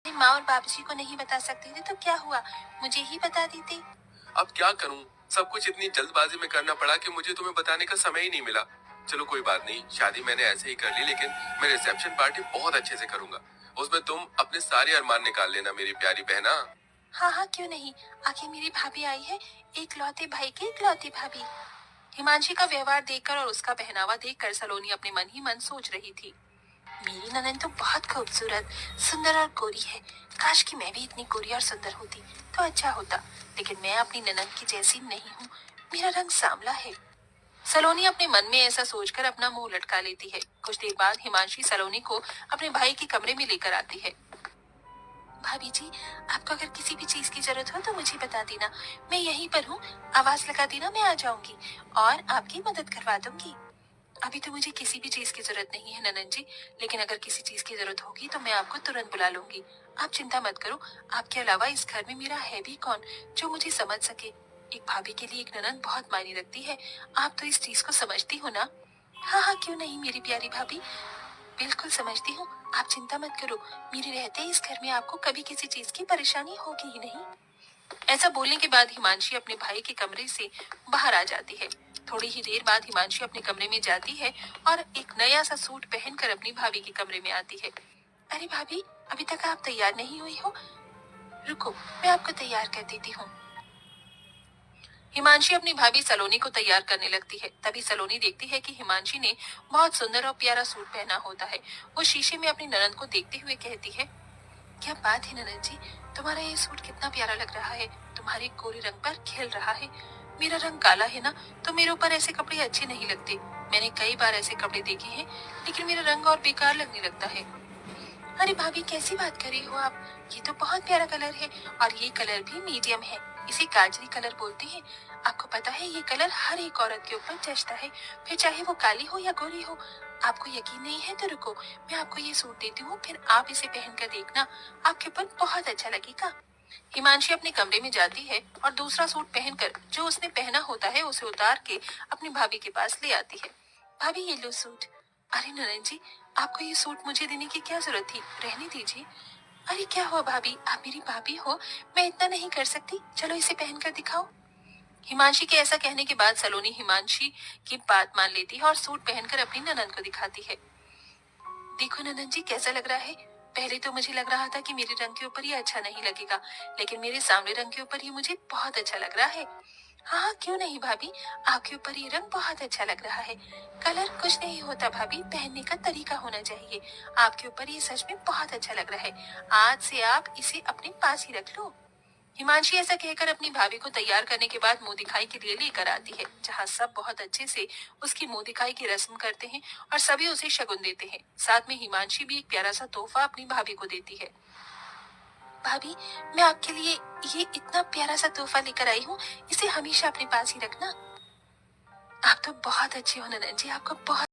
अपनी माँ और बाबूजी को नहीं बता सकते थे तो क्या हुआ, मुझे ही बता देते। अब क्या करूं, सब कुछ इतनी जल्दबाजी में करना पड़ा कि मुझे तुम्हें बताने का समय ही नहीं मिला। चलो कोई बात नहीं, शादी मैंने ऐसे ही कर ली, लेकिन मैं रिसेप्शन पार्टी बहुत अच्छे से करूंगा। उसमें तुम अपने सारे अरमान निकाल लेना मेरी प्यारी बहना। हाँ हाँ, क्यों नहीं। आखिर मेरी भाभी आई है, इकलौते भाई की इकलौती भाभी। हिमांशी का व्यवहार देखकर और उसका पहनावा देखकर सलोनी अपने मन ही मन सोच रही थी, मेरी ननद तो बहुत खूबसूरत, सुंदर और गोरी है। काश कि मैं भी इतनी गोरी और सुंदर होती तो अच्छा होता, लेकिन मैं अपनी ननद की जैसी नहीं हूँ। मेरा रंग सांवला है। सलोनी अपने मन में ऐसा सोचकर अपना मुंह लटका लेती है। कुछ देर बाद हिमांशी सलोनी को अपने भाई के कमरे में लेकर आती है। भाभी जी, आपको अगर किसी भी चीज की जरूरत हो तो मुझे बता देना, मैं यहीं पर हूँ। आवाज लगा देना, मैं आ जाऊंगी और आपकी मदद करवा दूंगी। अभी तो मुझे किसी भी चीज की जरूरत नहीं है ननन जी, लेकिन अगर किसी चीज की जरूरत होगी तो मैं आपको तुरंत बुला लूंगी। आप चिंता मत करो, आपके अलावा इस घर में मेरा है भी कौन जो मुझे समझ सके। एक भाभी के लिए एक ननन बहुत मायने रखती है। आप तो इस चीज को समझती हो ना। हाँ हाँ, क्यों नहीं मेरी प्यारी भाभी, बिल्कुल समझती हूँ। आप चिंता मत करो, मेरे रहते इस घर में आपको कभी किसी चीज की परेशानी होगी ही नहीं। ऐसा बोलने के बाद हिमांशी अपने भाई के कमरे से बाहर आ जाती है। थोड़ी ही देर बाद हिमांशी अपने कमरे में जाती है और एक नया सा सूट पहनकर अपनी भाभी के कमरे में आती है। अरे भाभी, अभी तक आप तैयार नहीं हुई हो, रुको मैं आपको तैयार कर देती हूँ। हिमांशी अपनी भाभी सलोनी को तैयार करने लगती है। तभी सलोनी देखती है कि हिमांशी ने बहुत सुंदर और प्यारा सूट पहना होता है। वो शीशे में अपनी ननद को देखते हुए कहती है, क्या बात है ननद जी, तुम्हारा ये सूट कितना प्यारा लग रहा है, तुम्हारे गोरे रंग पर खिल रहा है। मेरा रंग काला है ना, तो मेरे ऊपर ऐसे कपड़े अच्छे नहीं लगते। मैंने कई बार ऐसे कपड़े देखे हैं, लेकिन मेरा रंग और बेकार लगने लगता है। अरे भाभी, कैसी बात कर रही हो आप, ये तो बहुत प्यारा कलर है और ये कलर भी मीडियम है। इसे गाजरी कलर बोलते हैं। आपको पता है ये कलर हर एक औरत के ऊपर जचता है, फिर चाहे वो काली हो या गोरी हो। आपको यकीन नहीं है तो रुको, मैं आपको ये सूट देती हूँ, फिर आप इसे पहनकर देखना, आपके ऊपर बहुत अच्छा लगेगा। हिमांशी अपने कमरे में जाती है और दूसरा सूट पहनकर जो उसने पहना होता है उसे उतार के अपनी भाभी के पास ले आती है। भाभी ये लो सूट। अरे ननन जी, आपको ये सूट मुझे देने की क्या जरूरत थी, रहने दीजिए। अरे क्या हुआ भाभी, आप मेरी भाभी हो, मैं इतना नहीं कर सकती, चलो इसे पहनकर दिखाओ। हिमांशी के ऐसा कहने के बाद सलोनी हिमांशी की बात मान लेती है और सूट पहनकर अपनी ननन को दिखाती है। देखो ननन जी, कैसा लग रहा है। पहले तो मुझे लग रहा था कि मेरे रंग के ऊपर ये अच्छा नहीं लगेगा, लेकिन मेरे सामने रंग के ऊपर ये मुझे बहुत अच्छा लग रहा है। हाँ हाँ, क्यों नहीं भाभी, आपके ऊपर ये रंग बहुत अच्छा लग रहा है। कलर कुछ नहीं होता भाभी, पहनने का तरीका होना चाहिए। आपके ऊपर ये सच में बहुत अच्छा लग रहा है। आज से आप इसे अपने पास ही रख लो। हिमांशी ऐसा कहकर अपनी भाभी को तैयार करने के बाद मुंह दिखाई के लिए लेकर आती है, जहाँ सब बहुत अच्छे से उसकी मुंह दिखाई की रस्म करते हैं और सभी उसे शगुन देते हैं। साथ में हिमांशी भी एक प्यारा सा तोहफा अपनी भाभी को देती है। भाभी, मैं आपके लिए ये इतना प्यारा सा तोहफा लेकर आई हूँ, इसे हमेशा अपने पास ही रखना। आप तो बहुत अच्छी हो ननद जी, आपका बहुत